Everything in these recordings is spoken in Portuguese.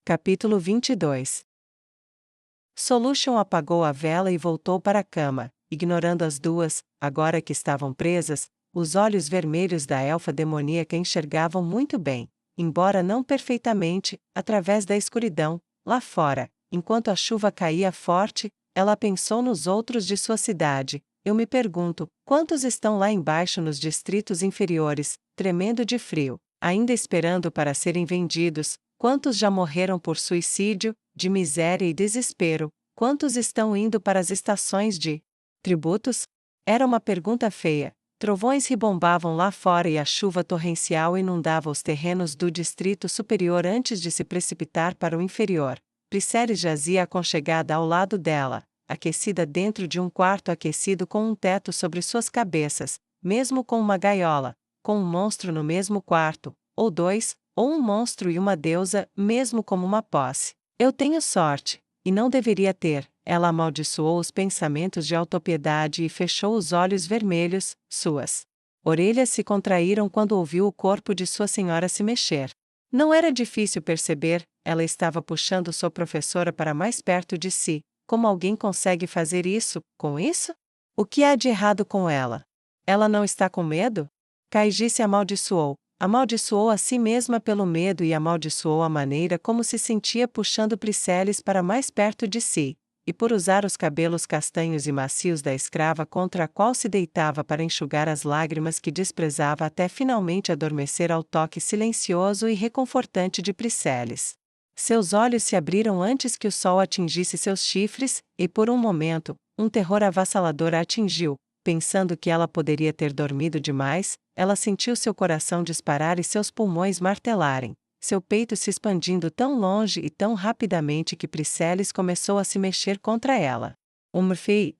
Capítulo 22. Solution apagou a vela e voltou para a cama, ignorando as duas, agora que estavam presas. Os olhos vermelhos da elfa demoníaca enxergavam muito bem, embora não perfeitamente, através da escuridão. Lá fora, enquanto a chuva caía forte, ela pensou nos outros de sua cidade. Eu me pergunto, quantos estão lá embaixo nos distritos inferiores, tremendo de frio, ainda esperando para serem vendidos? Quantos já morreram por suicídio, de miséria e desespero? Quantos estão indo para as estações de tributos? Era uma pergunta feia. Trovões ribombavam lá fora e a chuva torrencial inundava os terrenos do distrito superior antes de se precipitar para o inferior. Priscila jazia aconchegada ao lado dela, aquecida dentro de um quarto aquecido com um teto sobre suas cabeças, mesmo com uma gaiola, com um monstro no mesmo quarto, ou dois, ou um monstro e uma deusa, mesmo como uma posse. Eu tenho sorte, e não deveria ter. Ela amaldiçoou os pensamentos de autopiedade e fechou os olhos vermelhos. Suas orelhas se contraíram quando ouviu o corpo de sua senhora se mexer. Não era difícil perceber, ela estava puxando sua professora para mais perto de si. Como alguém consegue fazer isso, com isso? O que há de errado com ela? Ela não está com medo? Kaiji se amaldiçoou. Amaldiçoou a si mesma pelo medo e amaldiçoou a maneira como se sentia puxando Priscila para mais perto de si, e por usar os cabelos castanhos e macios da escrava contra a qual se deitava para enxugar as lágrimas que desprezava até finalmente adormecer ao toque silencioso e reconfortante de Priscila. Seus olhos se abriram antes que o sol atingisse seus chifres, e por um momento, um terror avassalador a atingiu. Pensando que ela poderia ter dormido demais, ela sentiu seu coração disparar e seus pulmões martelarem, seu peito se expandindo tão longe e tão rapidamente que Priscila começou a se mexer contra ela. Murphy!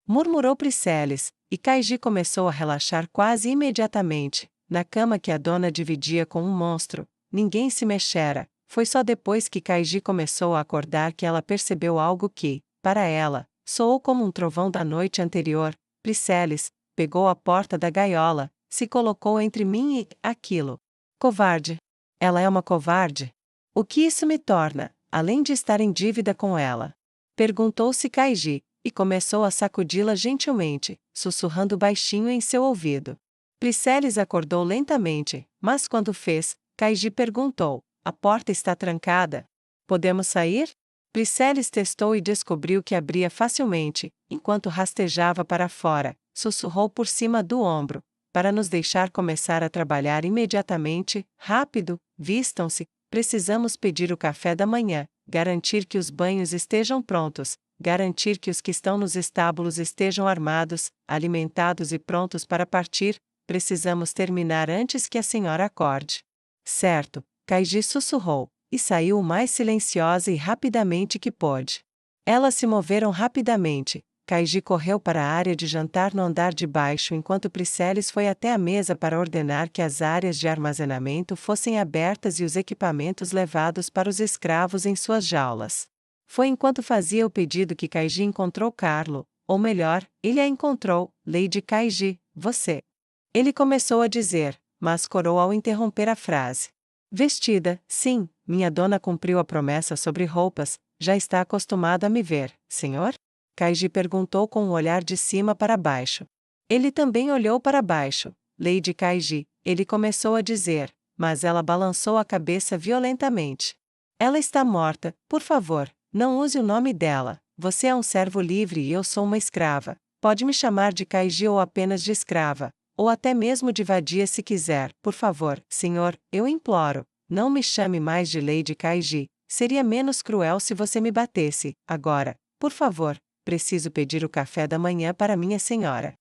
Murmurou Priscila, e Kaiji começou a relaxar quase imediatamente, na cama que a dona dividia com um monstro. Ninguém se mexera. Foi só depois que Kaiji começou a acordar que ela percebeu algo que, para ela, soou como um trovão da noite anterior. Priscila pegou a porta da gaiola, se colocou entre mim e aquilo. Covarde. Ela é uma covarde? O que isso me torna, além de estar em dívida com ela? Perguntou-se Kaiji, e começou a sacudi-la gentilmente, sussurrando baixinho em seu ouvido. Priscila acordou lentamente, mas quando fez, Kaiji perguntou: a porta está trancada? Podemos sair? Priscila testou e descobriu que abria facilmente, enquanto rastejava para fora, sussurrou por cima do ombro, para nos deixar começar a trabalhar imediatamente. Rápido, vistam-se, precisamos pedir o café da manhã, garantir que os banhos estejam prontos, garantir que os que estão nos estábulos estejam armados, alimentados e prontos para partir. Precisamos terminar antes que a senhora acorde. Certo, Kaiji sussurrou, e saiu o mais silenciosa e rapidamente que pôde. Elas se moveram rapidamente. Kaiji correu para a área de jantar no andar de baixo enquanto Priscila foi até a mesa para ordenar que as áreas de armazenamento fossem abertas e os equipamentos levados para os escravos em suas jaulas. Foi enquanto fazia o pedido que Kaiji encontrou Carlo, ou melhor, ele a encontrou. Lady Kaiji, você. Ele começou a dizer, mas corou ao interromper a frase. Vestida, sim, minha dona cumpriu a promessa sobre roupas, já está acostumado a me ver, senhor? Kaiji perguntou com um olhar de cima para baixo. Ele também olhou para baixo. Lady Kaiji, ele começou a dizer, mas ela balançou a cabeça violentamente. Ela está morta, por favor, não use o nome dela. Você é um servo livre e eu sou uma escrava. Pode me chamar de Kaiji ou apenas de escrava, ou até mesmo de vadia se quiser, por favor, senhor, eu imploro. Não me chame mais de Lady Kaiji. Seria menos cruel se você me batesse. Agora, por favor, preciso pedir o café da manhã para minha senhora.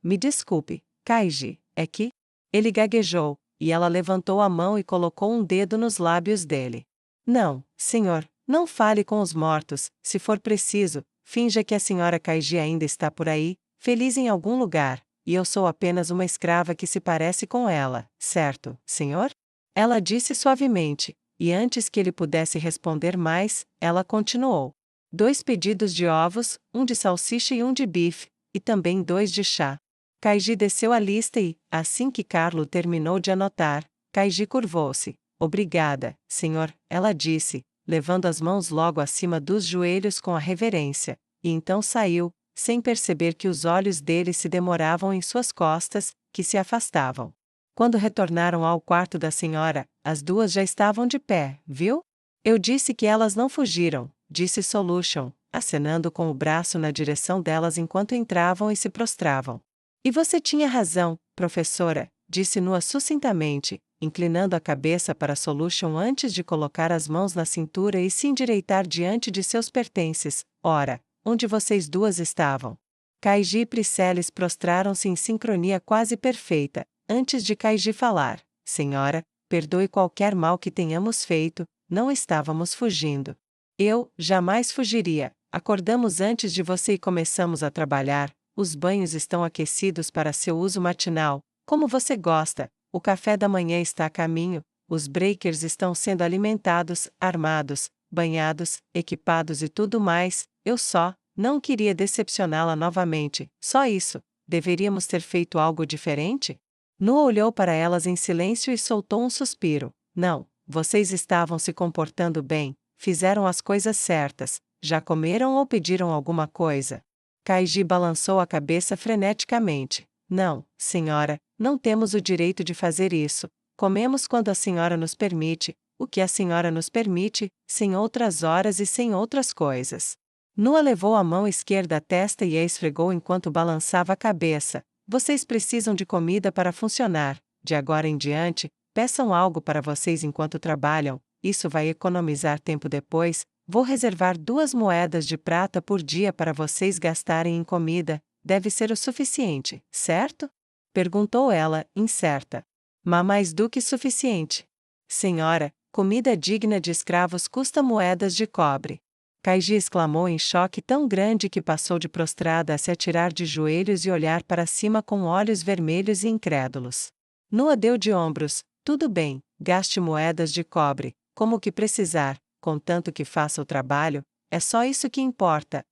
Me desculpe, Kaiji, é que? Ele gaguejou, e ela levantou a mão e colocou um dedo nos lábios dele. Não, senhor, não fale com os mortos, se for preciso, finja que a senhora Kaiji ainda está por aí, feliz em algum lugar, e eu sou apenas uma escrava que se parece com ela, certo, senhor? Ela disse suavemente, e antes que ele pudesse responder mais, ela continuou. 2 pedidos de ovos, um de salsicha e um de bife, e também 2 de chá. Kaiji desceu a lista e, assim que Carlo terminou de anotar, Kaiji curvou-se. Obrigada, senhor, ela disse, levando as mãos logo acima dos joelhos com a reverência, e então saiu, sem perceber que os olhos dele se demoravam em suas costas, que se afastavam. Quando retornaram ao quarto da senhora, as duas já estavam de pé, viu? Eu disse que elas não fugiram, disse Solution, acenando com o braço na direção delas enquanto entravam e se prostravam. E você tinha razão, professora, disse Nua sucintamente, inclinando a cabeça para Solution antes de colocar as mãos na cintura e se endireitar diante de seus pertences. Ora, onde vocês duas estavam? Kaiji e Priscelis prostraram-se em sincronia quase perfeita, antes de Kaiji falar. Senhora, perdoe qualquer mal que tenhamos feito, não estávamos fugindo. Eu, jamais fugiria. Acordamos antes de você e começamos a trabalhar. Os banhos estão aquecidos para seu uso matinal, como você gosta. O café da manhã está a caminho, os breakers estão sendo alimentados, armados, banhados, equipados e tudo mais. Eu só não queria decepcioná-la novamente, só isso. Deveríamos ter feito algo diferente? Noah olhou para elas em silêncio e soltou um suspiro. Não, vocês estavam se comportando bem, fizeram as coisas certas. Já comeram ou pediram alguma coisa? Kaiji balançou a cabeça freneticamente. Não, senhora, não temos o direito de fazer isso. Comemos quando a senhora nos permite, o que a senhora nos permite, sem outras horas e sem outras coisas. Noah levou a mão esquerda à testa e a esfregou enquanto balançava a cabeça. Vocês precisam de comida para funcionar. De agora em diante, peçam algo para vocês enquanto trabalham. Isso vai economizar tempo depois. Vou reservar 2 moedas de prata por dia para vocês gastarem em comida. Deve ser o suficiente, certo? Perguntou ela, incerta. Mas mais do que suficiente. Senhora, comida digna de escravos custa moedas de cobre. Kaiji exclamou em choque tão grande que passou de prostrada a se atirar de joelhos e olhar para cima com olhos vermelhos e incrédulos. Noah deu de ombros. Tudo bem, gaste moedas de cobre, como o que precisar, contanto que faça o trabalho, é só isso que importa.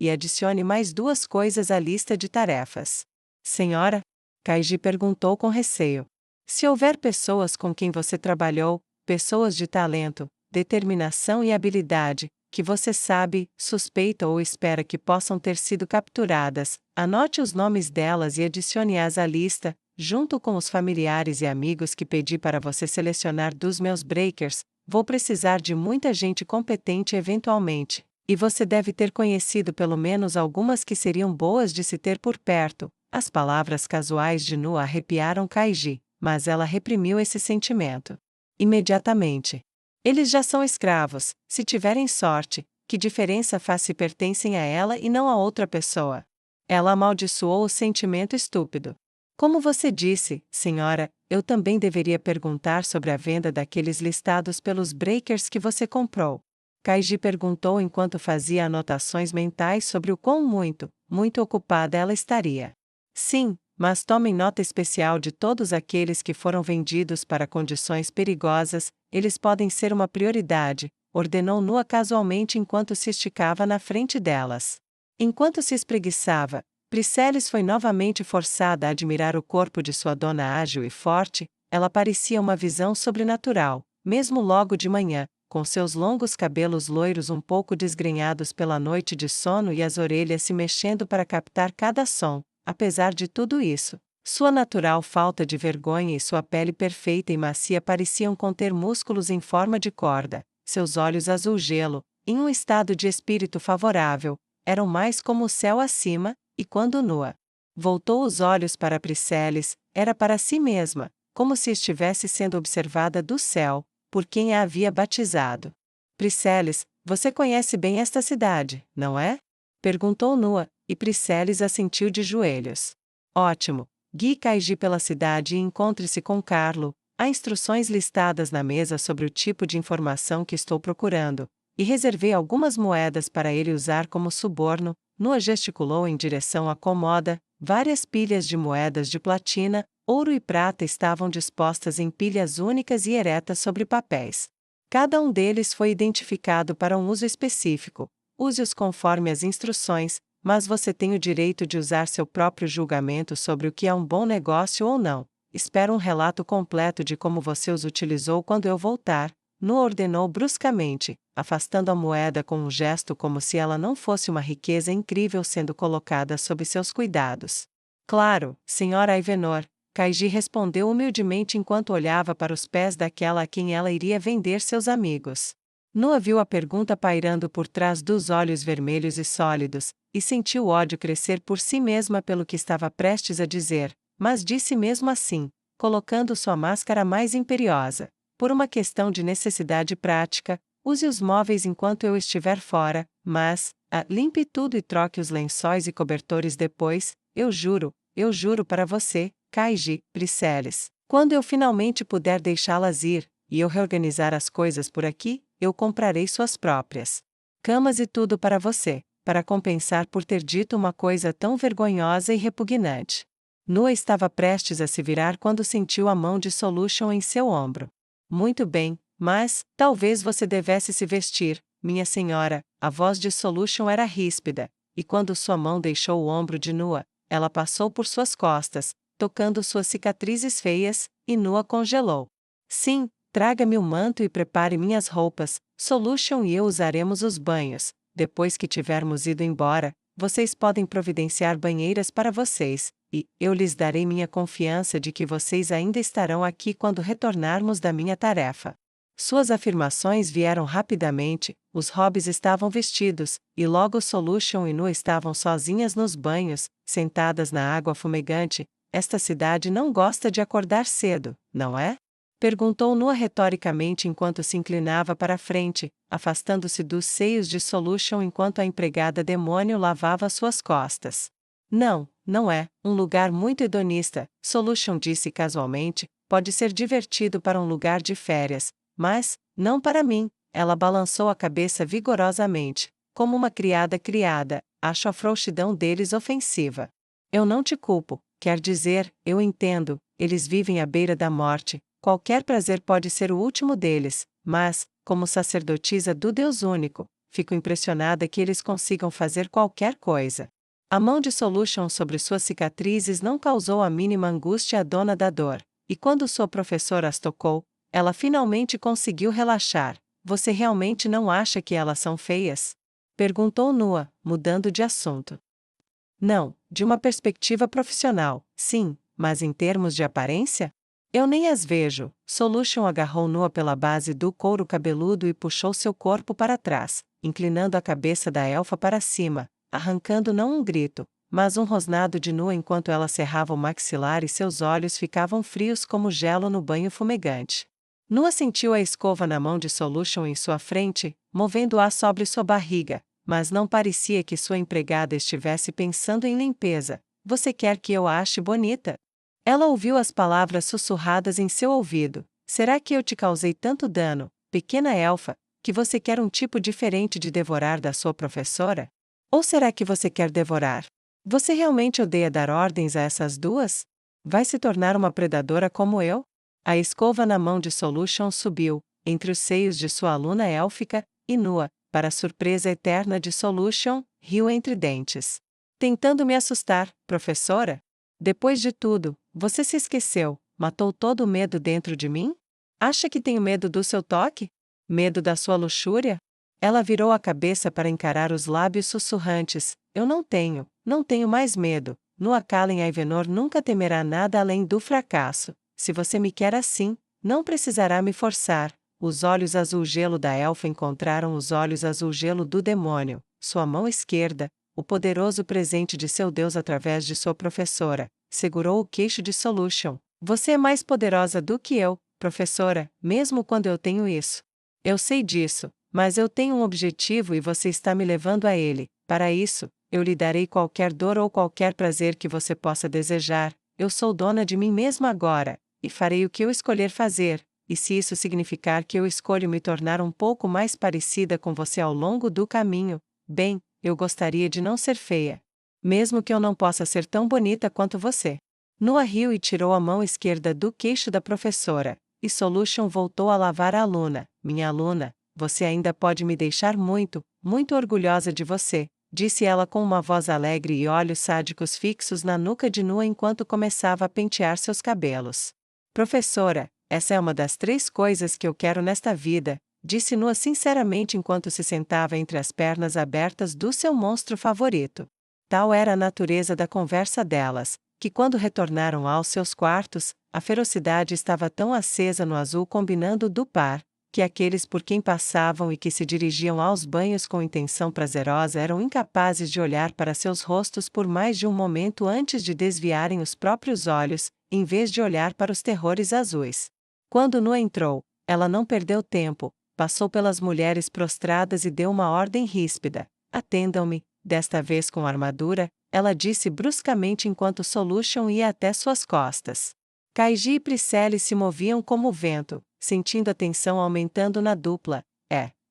E adicione mais 2 coisas à lista de tarefas. Senhora? Kaiji perguntou com receio. Se houver pessoas com quem você trabalhou, pessoas de talento, determinação e habilidade, que você sabe, suspeita ou espera que possam ter sido capturadas, anote os nomes delas e adicione-as à lista, junto com os familiares e amigos que pedi para você selecionar dos meus breakers. Vou precisar de muita gente competente eventualmente, e você deve ter conhecido pelo menos algumas que seriam boas de se ter por perto. As palavras casuais de Noah arrepiaram Kaiji, mas ela reprimiu esse sentimento. Imediatamente. Eles já são escravos, se tiverem sorte, que diferença faz se pertencem a ela e não a outra pessoa? Ela amaldiçoou o sentimento estúpido. Como você disse, senhora, eu também deveria perguntar sobre a venda daqueles listados pelos breakers que você comprou. Kaiji perguntou enquanto fazia anotações mentais sobre o quão muito ocupada ela estaria. Sim, mas tomem nota especial de todos aqueles que foram vendidos para condições perigosas, eles podem ser uma prioridade, ordenou Noah casualmente enquanto se esticava na frente delas. Enquanto se espreguiçava, Priscelis foi novamente forçada a admirar o corpo de sua dona ágil e forte. Ela parecia uma visão sobrenatural, mesmo logo de manhã, com seus longos cabelos loiros um pouco desgrenhados pela noite de sono e as orelhas se mexendo para captar cada som. Apesar de tudo isso, sua natural falta de vergonha e sua pele perfeita e macia pareciam conter músculos em forma de corda. Seus olhos azul-gelo, em um estado de espírito favorável, eram mais como o céu acima, e quando Noah voltou os olhos para Priscelis, era para si mesma, como se estivesse sendo observada do céu, por quem a havia batizado. Priscelis, você conhece bem esta cidade, não é? Perguntou Noah, e Priscelis assentiu de joelhos. Ótimo. Guie Kaiji pela cidade e encontre-se com Carlo. Há instruções listadas na mesa sobre o tipo de informação que estou procurando, e reservei algumas moedas para ele usar como suborno. Noah gesticulou em direção à cômoda. Várias pilhas de moedas de platina, ouro e prata estavam dispostas em pilhas únicas e eretas sobre papéis. Cada um deles foi identificado para um uso específico. Use-os conforme as instruções, mas você tem o direito de usar seu próprio julgamento sobre o que é um bom negócio ou não. espero um relato completo de como você os utilizou quando eu voltar, Nua ordenou bruscamente, afastando a moeda com um gesto como se ela não fosse uma riqueza incrível sendo colocada sob seus cuidados. Claro, Sra. Ivenor, Kaiji respondeu humildemente enquanto olhava para os pés daquela a quem ela iria vender seus amigos. Nua viu a pergunta pairando por trás dos olhos vermelhos e sólidos, e sentiu o ódio crescer por si mesma pelo que estava prestes a dizer, mas disse mesmo assim, colocando sua máscara mais imperiosa. Por uma questão de necessidade prática, use os móveis enquanto eu estiver fora, mas, limpe tudo e troque os lençóis e cobertores depois, eu juro para você, Kaiji, Briseles. Quando eu finalmente puder deixá-las ir, e eu reorganizar as coisas por aqui, eu comprarei suas próprias camas e tudo para você, para compensar por ter dito uma coisa tão vergonhosa e repugnante. Nua estava prestes a se virar quando sentiu a mão de Solution em seu ombro. Muito bem, mas, talvez você devesse se vestir, minha senhora, a voz de Solution era ríspida, e quando sua mão deixou o ombro de Nua, ela passou por suas costas, tocando suas cicatrizes feias, e Nua congelou. Sim, traga-me o manto e prepare minhas roupas, Solution e eu usaremos os banhos. Depois que tivermos ido embora, vocês podem providenciar banheiras para vocês, e eu lhes darei minha confiança de que vocês ainda estarão aqui quando retornarmos da minha tarefa. Suas afirmações vieram rapidamente, os hobbies estavam vestidos, e logo Solution e Nua estavam sozinhas nos banhos, sentadas na água fumegante. Esta cidade não gosta de acordar cedo, não é? Perguntou Nua retoricamente enquanto se inclinava para a frente, afastando-se dos seios de Solution enquanto a empregada demônio lavava suas costas. Não, não é, um lugar muito hedonista, Solution disse casualmente, pode ser divertido para um lugar de férias, mas, não para mim, ela balançou a cabeça vigorosamente, como uma criada, acho a frouxidão deles ofensiva. Eu não te culpo, quer dizer, eu entendo, eles vivem à beira da morte. Qualquer prazer pode ser o último deles, mas, como sacerdotisa do Deus único, fico impressionada que eles consigam fazer qualquer coisa. A mão de Solution sobre suas cicatrizes não causou a mínima angústia à dona da dor, e quando sua professora as tocou, ela finalmente conseguiu relaxar. Você realmente não acha que elas são feias? Perguntou Nua, mudando de assunto. Não, de uma perspectiva profissional, sim, mas em termos de aparência? Eu nem as vejo. Solution agarrou Nua pela base do couro cabeludo e puxou seu corpo para trás, inclinando a cabeça da elfa para cima, arrancando não um grito, mas um rosnado de Nua enquanto ela cerrava o maxilar e seus olhos ficavam frios como gelo no banho fumegante. Nua sentiu a escova na mão de Solution em sua frente, movendo-a sobre sua barriga, mas não parecia que sua empregada estivesse pensando em limpeza. Você quer que eu a ache bonita? Ela ouviu as palavras sussurradas em seu ouvido. Será que eu te causei tanto dano, pequena elfa, que você quer um tipo diferente de devorar da sua professora? Ou será que você quer devorar? Você realmente odeia dar ordens a essas duas? Vai se tornar uma predadora como eu? A escova na mão de Solution subiu, entre os seios de sua aluna élfica, e Nua, para a surpresa eterna de Solution, riu entre dentes. Tentando me assustar, professora? Depois de tudo, você se esqueceu, matou todo o medo dentro de mim? Acha que tenho medo do seu toque? Medo da sua luxúria? Ela virou a cabeça para encarar os lábios sussurrantes. Eu não tenho mais medo. Nua Kallen Ivenor nunca temerá nada além do fracasso. Se você me quer assim, não precisará me forçar. Os olhos azul gelo da elfa encontraram os olhos azul gelo do demônio. Sua mão esquerda, o poderoso presente de seu Deus através de sua professora, segurou o queixo de Solution. Você é mais poderosa do que eu, professora, mesmo quando eu tenho isso. Eu sei disso, mas eu tenho um objetivo e você está me levando a ele. Para isso, eu lhe darei qualquer dor ou qualquer prazer que você possa desejar. Eu sou dona de mim mesma agora, e farei o que eu escolher fazer. E se isso significar que eu escolho me tornar um pouco mais parecida com você ao longo do caminho, bem, eu gostaria de não ser feia. Mesmo que eu não possa ser tão bonita quanto você. Nua riu e tirou a mão esquerda do queixo da professora, e Solution voltou a lavar a aluna. Minha aluna, você ainda pode me deixar muito, muito orgulhosa de você. disse ela com uma voz alegre e olhos sádicos fixos na nuca de Nua enquanto começava a pentear seus cabelos. Professora, essa é uma das 3 coisas que eu quero nesta vida, disse Nua sinceramente enquanto se sentava entre as pernas abertas do seu monstro favorito. Tal era a natureza da conversa delas, que quando retornaram aos seus quartos, a ferocidade estava tão acesa no azul combinando do par, que aqueles por quem passavam e que se dirigiam aos banhos com intenção prazerosa eram incapazes de olhar para seus rostos por mais de um momento antes de desviarem os próprios olhos, em vez de olhar para os terrores azuis. Quando Nua entrou, ela não perdeu tempo, passou pelas mulheres prostradas e deu uma ordem ríspida: atendam-me. Desta vez com armadura, ela disse bruscamente enquanto Solution ia até suas costas. Kaiji e Priscilla se moviam como o vento, sentindo a tensão aumentando na dupla.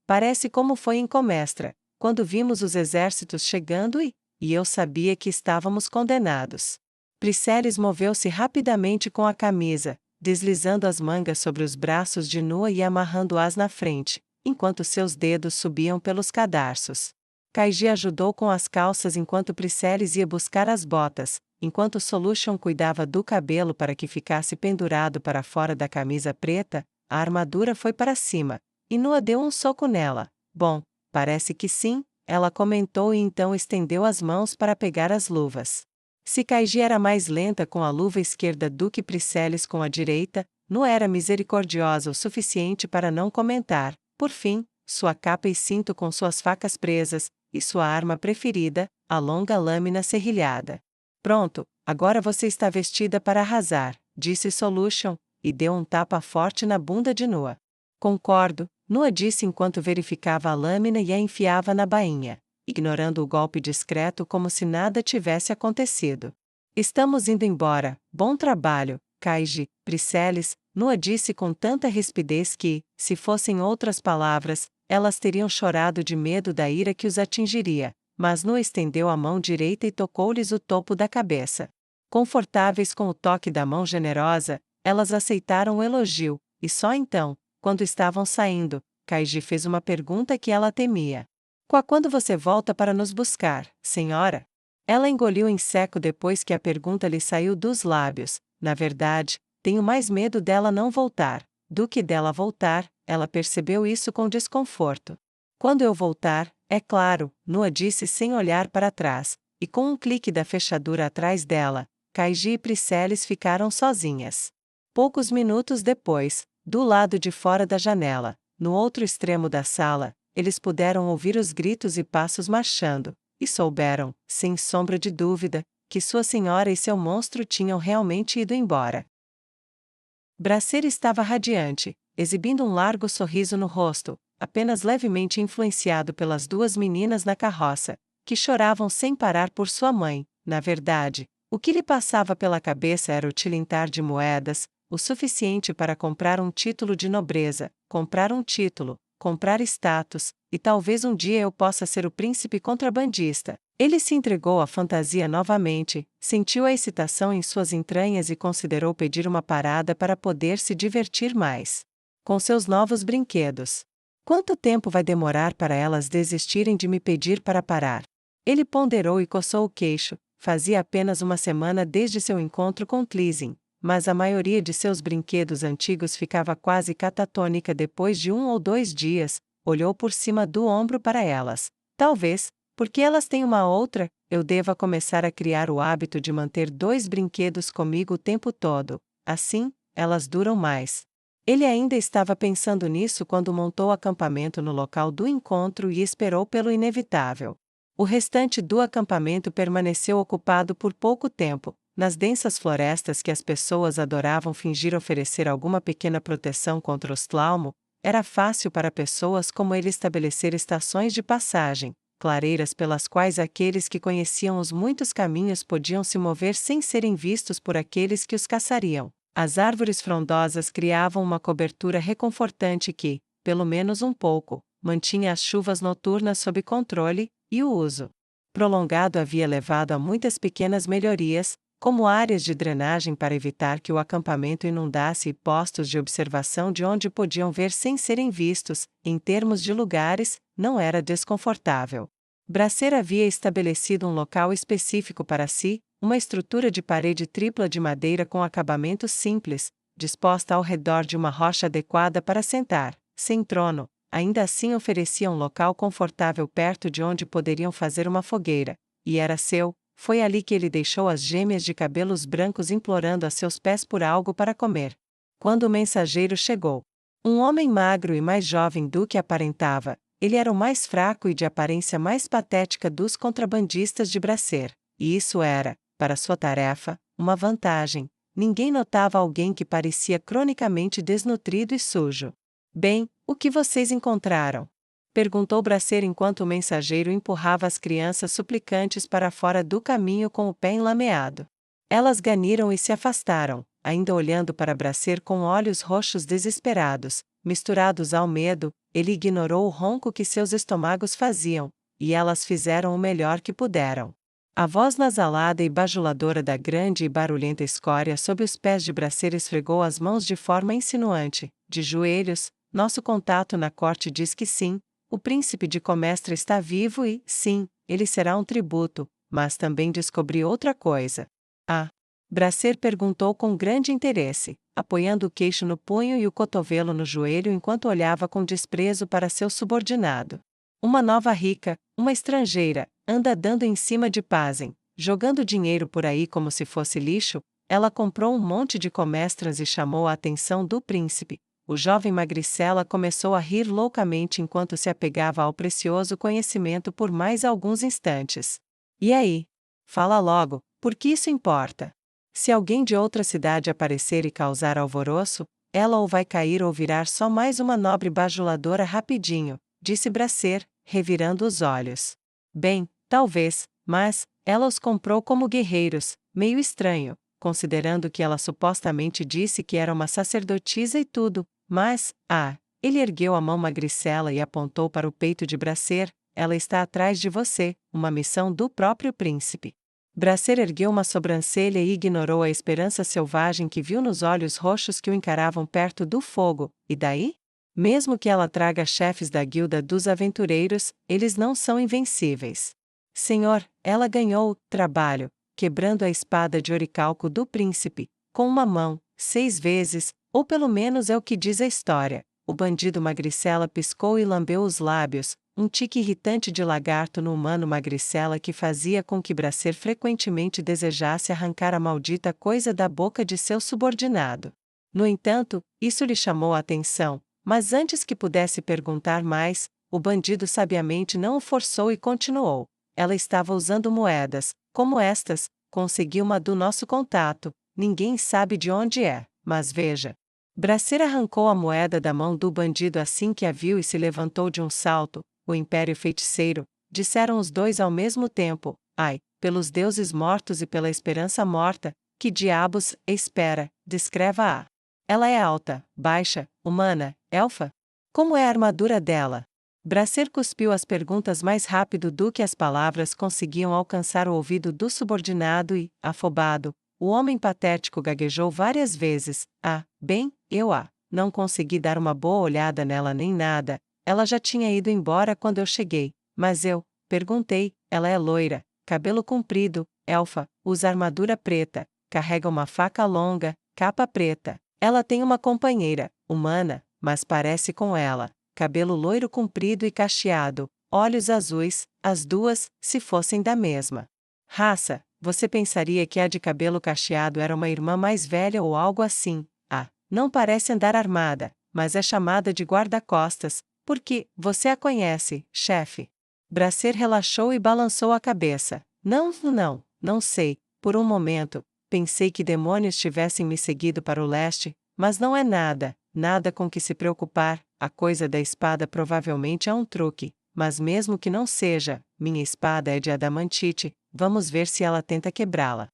Parece como foi em Comestra, quando vimos os exércitos chegando e eu sabia que estávamos condenados. Priscilla moveu-se rapidamente com a camisa, deslizando as mangas sobre os braços de Nua e amarrando-as na frente, enquanto seus dedos subiam pelos cadarços. Kaiji ajudou com as calças enquanto Priscilla ia buscar as botas, enquanto Solution cuidava do cabelo para que ficasse pendurado para fora da camisa preta. A armadura foi para cima, e Nua deu um soco nela. Bom, parece que sim, ela comentou e então estendeu as mãos para pegar as luvas. Se Kaiji era mais lenta com a luva esquerda do que Priscilla com a direita, Nua era misericordiosa o suficiente para não comentar. Por fim, sua capa e cinto com suas facas presas, e sua arma preferida, a longa lâmina serrilhada. Pronto, agora você está vestida para arrasar, disse Solution, e deu um tapa forte na bunda de Nua. Concordo, Nua disse enquanto verificava a lâmina e a enfiava na bainha, ignorando o golpe discreto como se nada tivesse acontecido. Estamos indo embora, bom trabalho, Kaiji, Priscilla, Nua disse com tanta rispidez que, se fossem outras palavras, elas teriam chorado de medo da ira que os atingiria, mas Nua estendeu a mão direita e tocou-lhes o topo da cabeça. Confortáveis com o toque da mão generosa, elas aceitaram o elogio, e só então, quando estavam saindo, Kaiji fez uma pergunta que ela temia. Quando você volta para nos buscar, senhora? Ela engoliu em seco depois que a pergunta lhe saiu dos lábios. Na verdade, tenho mais medo dela não voltar, do que dela voltar. Ela percebeu isso com desconforto. Quando eu voltar, é claro, Nua disse sem olhar para trás, e com um clique da fechadura atrás dela, Kaiji e Priscilla ficaram sozinhas. Poucos minutos depois, do lado de fora da janela, no outro extremo da sala, eles puderam ouvir os gritos e passos marchando, e souberam, sem sombra de dúvida, que sua senhora e seu monstro tinham realmente ido embora. Bracer estava radiante, exibindo um largo sorriso no rosto, apenas levemente influenciado pelas 2 meninas na carroça, que choravam sem parar por sua mãe. Na verdade, o que lhe passava pela cabeça era o tilintar de moedas, o suficiente para comprar um título de nobreza, comprar um título, comprar status, e talvez um dia eu possa ser o príncipe contrabandista. Ele se entregou à fantasia novamente, sentiu a excitação em suas entranhas e considerou pedir uma parada para poder se divertir mais com seus novos brinquedos. Quanto tempo vai demorar para elas desistirem de me pedir para parar? Ele ponderou e coçou o queixo. Fazia apenas uma semana desde seu encontro com Tlizin, mas a maioria de seus brinquedos antigos ficava quase catatônica depois de 1 ou 2 dias. Olhou por cima do ombro para elas. Talvez, porque elas têm uma outra, eu deva começar a criar o hábito de manter 2 brinquedos comigo o tempo todo. Assim, elas duram mais. Ele ainda estava pensando nisso quando montou o acampamento no local do encontro e esperou pelo inevitável. O restante do acampamento permaneceu ocupado por pouco tempo, nas densas florestas que as pessoas adoravam fingir oferecer alguma pequena proteção contra os Tlaumo. Era fácil para pessoas como ele estabelecer estações de passagem, clareiras pelas quais aqueles que conheciam os muitos caminhos podiam se mover sem serem vistos por aqueles que os caçariam. As árvores frondosas criavam uma cobertura reconfortante que, pelo menos um pouco, mantinha as chuvas noturnas sob controle, e o uso prolongado havia levado a muitas pequenas melhorias, como áreas de drenagem para evitar que o acampamento inundasse e postos de observação de onde podiam ver sem serem vistos. Em termos de lugares, não era desconfortável. Bracer havia estabelecido um local específico para si, uma estrutura de parede tripla de madeira com acabamento simples, disposta ao redor de uma rocha adequada para sentar, sem trono. Ainda assim oferecia um local confortável perto de onde poderiam fazer uma fogueira, e era seu. Foi ali que ele deixou as gêmeas de cabelos brancos implorando a seus pés por algo para comer. Quando o mensageiro chegou, um homem magro e mais jovem do que aparentava, ele era o mais fraco e de aparência mais patética dos contrabandistas de Bracer, e isso era, para sua tarefa, uma vantagem. Ninguém notava alguém que parecia cronicamente desnutrido e sujo. Bem, o que vocês encontraram? Perguntou Bracer enquanto o mensageiro empurrava as crianças suplicantes para fora do caminho com o pé enlameado. Elas ganiram e se afastaram, ainda olhando para Bracer com olhos roxos desesperados, misturados ao medo. Ele ignorou o ronco que seus estômagos faziam, e elas fizeram o melhor que puderam. A voz nasalada e bajuladora da grande e barulhenta escória sob os pés de Bracer esfregou as mãos de forma insinuante. De joelhos, nosso contato na corte diz que sim, o príncipe de Comestra está vivo e, sim, ele será um tributo, mas também descobri outra coisa. Ah! Bracer perguntou com grande interesse, apoiando o queixo no punho e o cotovelo no joelho enquanto olhava com desprezo para seu subordinado. Uma nova rica, uma estrangeira, anda dando em cima de Pazem, jogando dinheiro por aí como se fosse lixo. Ela comprou um monte de comestras e chamou a atenção do príncipe. O jovem magricela começou a rir loucamente enquanto se apegava ao precioso conhecimento por mais alguns instantes. E aí? Fala logo, porque isso importa. Se alguém de outra cidade aparecer e causar alvoroço, ela ou vai cair ou virar só mais uma nobre bajuladora rapidinho, disse Bracer, revirando os olhos. Bem, talvez, mas ela os comprou como guerreiros, meio estranho, considerando que ela supostamente disse que era uma sacerdotisa e tudo, mas, ele ergueu a mão magricela e apontou para o peito de Bracer. Ela está atrás de você, uma missão do próprio príncipe. Bracer ergueu uma sobrancelha e ignorou a esperança selvagem que viu nos olhos roxos que o encaravam perto do fogo. E daí? Mesmo que ela traga chefes da guilda dos aventureiros, eles não são invencíveis. Senhor, ela ganhou trabalho, quebrando a espada de oricalco do príncipe, com uma mão, 6 vezes, ou pelo menos é o que diz a história. O bandido magricela piscou e lambeu os lábios, um tique irritante de lagarto no humano magricela que fazia com que Bracer frequentemente desejasse arrancar a maldita coisa da boca de seu subordinado. No entanto, isso lhe chamou a atenção, mas antes que pudesse perguntar mais, o bandido sabiamente não o forçou e continuou. Ela estava usando moedas, como estas, consegui uma do nosso contato, ninguém sabe de onde é, mas veja. Bracer arrancou a moeda da mão do bandido assim que a viu e se levantou de um salto. O Império Feiticeiro, disseram os dois ao mesmo tempo. Ai, pelos deuses mortos e pela esperança morta, que diabos espera, descreva-a. Ela é alta, baixa, humana, elfa? Como é a armadura dela? Bracer cuspiu as perguntas mais rápido do que as palavras conseguiam alcançar o ouvido do subordinado e, afobado, o homem patético gaguejou várias vezes. Bem, eu não consegui dar uma boa olhada nela nem nada. Ela já tinha ido embora quando eu cheguei, mas eu perguntei. Ela é loira, cabelo comprido, elfa, usa armadura preta, carrega uma faca longa, capa preta. Ela tem uma companheira, humana, mas parece com ela, cabelo loiro comprido e cacheado, olhos azuis, as duas, se fossem da mesma raça. Você pensaria que a de cabelo cacheado era uma irmã mais velha ou algo assim. Não parece andar armada, mas é chamada de guarda-costas, porque você a conhece, chefe. Bracer relaxou e balançou a cabeça. Não sei. Por um momento, pensei que demônios tivessem me seguido para o leste, mas não é nada com que se preocupar. A coisa da espada provavelmente é um truque, mas mesmo que não seja, minha espada é de adamantite. Vamos ver se ela tenta quebrá-la.